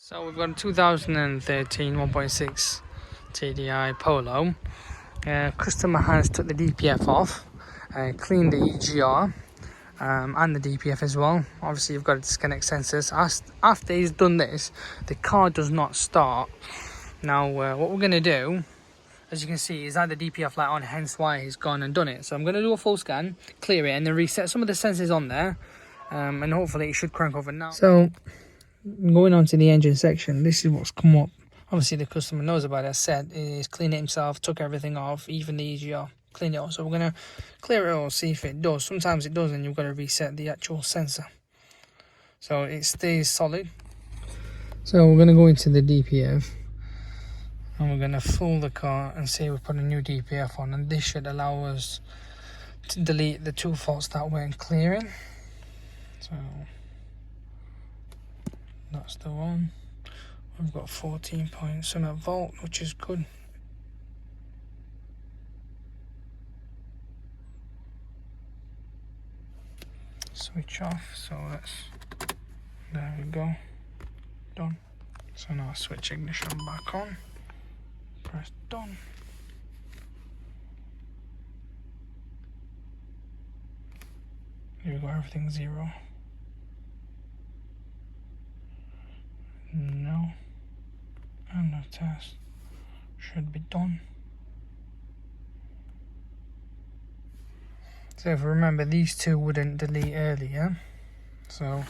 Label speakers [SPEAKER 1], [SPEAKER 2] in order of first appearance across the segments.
[SPEAKER 1] So we've got a 2013 1.6 TDI Polo. Customer has took the DPF off, cleaned the EGR and the DPF as well. Obviously you've got to disconnect sensors. After he's done this, the car does not start. Now what we're going to do, as you can see, is had the DPF light on, hence why he's gone and done it. So I'm going to do a full scan, clear it, and then reset some of the sensors on there, and hopefully it should crank over now. So going on to the engine section, this is what's come up. Obviously the customer knows about it. I said he's cleaned it himself, took everything off, even the EGR, cleaned it off. So we're going to clear it all, see if it does. Sometimes it does, and you've got to reset the actual sensor so it stays solid. So we're going to go into the DPF and we're going to fool the car and see if we put a new DPF on, and this should allow us to delete the two faults that weren't clearing. So that's the one. We've got 14 point something volt, which is good. Switch off. So there we go. Done. So now switch ignition back on. Press done. Here we go. Everything's zero. No. And the test should be done. So if we remember, these two wouldn't delete earlier. So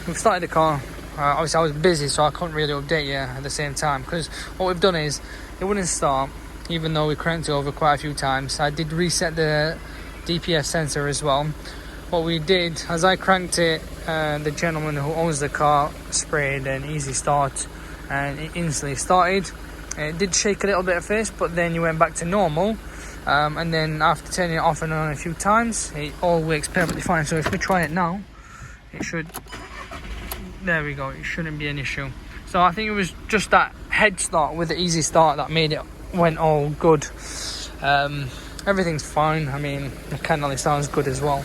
[SPEAKER 1] we've started the car. Obviously I was busy, so I couldn't really update you at the same time, because what we've done is it wouldn't start even though we cranked it over quite a few times. I did reset the DPF sensor as well. What we did, as I cranked it, the gentleman who owns the car sprayed an easy start and it instantly started. It did shake a little bit at first, but then you went back to normal, and then after turning it off and on a few times, it all works perfectly fine. So if we try it now, it should, there we go, it shouldn't be an issue. So I think it was just that head start with the easy start that made it went all good. Everything's fine. I mean, the canally sounds good as well,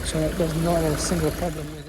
[SPEAKER 1] so there's not a single problem with